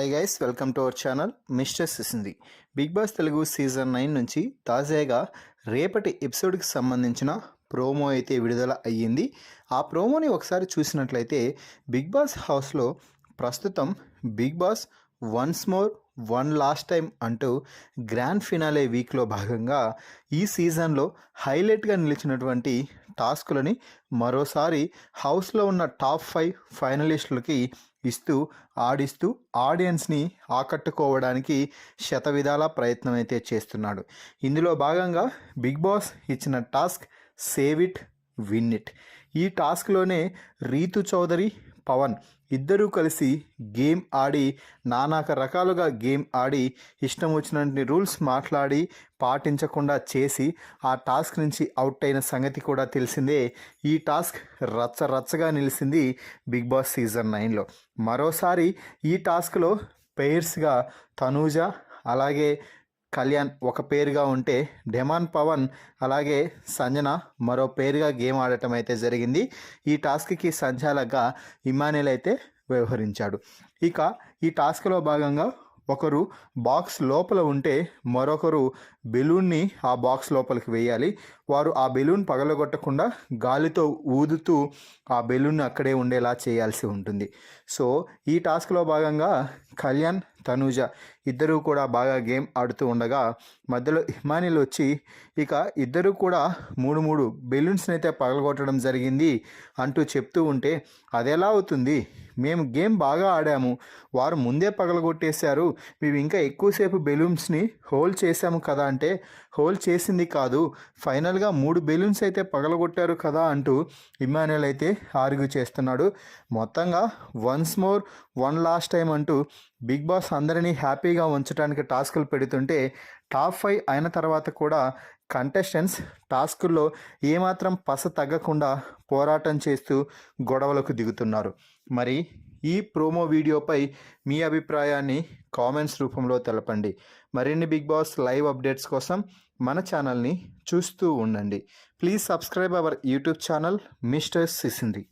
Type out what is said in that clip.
Hi guys, welcome to our channel mister Sisindi. Bigg Boss Telugu season 9 నుంచి తాజాగా రేపటి ఎపిసోడ్కి సంబంధించిన ప్రోమో అయితే విడుదల అయ్యింది. ఆ ప్రోమోని ఒకసారి చూసినట్లయితే బిగ్ బాస్ హౌస్లో ప్రస్తుతం Bigg Boss once more one last time అంటూ గ్రాండ్ ఫినాలే వీక్లో భాగంగా ఈ సీజన్లో హైలైట్గా నిలిచినటువంటి టాస్కులని మరోసారి హౌస్లో ఉన్న టాప్ 5 ఫైనలిస్టులకి ఇస్తూ ఆడిస్తూ ఆడియన్స్ని ఆకట్టుకోవడానికి శతవిధాల ప్రయత్నం అయితే చేస్తున్నాడు. ఇందులో భాగంగా బిగ్ బాస్ ఇచ్చిన task save it win it. ఈ టాస్క్లోనే రీతు చౌదరి, పవన్ ఇద్దరూ కలిసి గేమ్ ఆడి నానాక రకాలుగా గేమ్ ఆడి ఇష్టం వచ్చినటువంటి రూల్స్ మాట్లాడి పాటించకుండా చేసి ఆ టాస్క్ నుంచి అవుట్ అయిన సంగతి కూడా తెలిసిందే. ఈ టాస్క్ రచ్చరచ్చగా నిలిచింది బిగ్ బాస్ సీజన్ 9లో. మరోసారి ఈ టాస్క్లో పెయిర్స్గా తనూజ అలాగే కళ్యాణ్ ఒక పేరుగా ఉంటే డెమాన్ పవన్ అలాగే సంజన మరో పేరుగా గేమ్ ఆడటం అయితే జరిగింది. ఈ టాస్క్కి సంచాలకుగా ఇమానుయేల్ అయితే వ్యవహరించాడు. ఇక ఈ టాస్క్లో భాగంగా ఒకరు బాక్స్ లోపల ఉంటే మరొకరు బెలూన్ని ఆ బాక్స్ లోపలికి వేయాలి. వారు ఆ బెలూన్ పగలగొట్టకుండా గాలితో ఊదుతూ ఆ బెలూన్ అక్కడే ఉండేలా చేయాల్సి ఉంటుంది. సో ఈ టాస్క్లో భాగంగా కళ్యాణ్, తనూజ ఇద్దరూ కూడా బాగా గేమ్ ఆడుతూ ఉండగా మధ్యలో ఇమానుయేల్ వచ్చి ఇక ఇద్దరు కూడా మూడు బెలూన్స్ని అయితే పగలగొట్టడం జరిగింది అంటూ చెప్తూ ఉంటే అదెలా అవుతుంది, మేము గేమ్ బాగా ఆడాము, వారు ముందే పగలగొట్టేశారు, మేము ఇంకా ఎక్కువసేపు బెలూన్స్ని హోల్డ్ చేశాము కదా అంటే హోల్డ్ చేసింది కాదు, ఫైనల్గా 3 బెలూన్స్ అయితే పగలగొట్టారు కదా అంటూ ఇమానుయేల్ అయితే ఆర్గ్యూ చేస్తున్నాడు. మొత్తంగా once more one last time అంటూ బిగ్ బాస్ అందరినీ హ్యాపీగా ఉంచడానికి టాస్కులు పెడుతుంటే టాప్ 5 అయిన తర్వాత కూడా కంటెస్టెంట్స్ టాస్కుల్లో ఏమాత్రం పస తగ్గకుండా పోరాటం చేస్తూ గొడవలకు దిగుతున్నారు. మరి ఈ ప్రోమో వీడియోపై మీ అభిప్రాయాన్ని కామెంట్స్ రూపంలో తెలపండి. మరిన్ని బిగ్ బాస్ లైవ్ అప్డేట్స్ కోసం మన ఛానల్ని చూస్తూ ఉండండి. Please subscribe our YouTube channel mister సిసింది.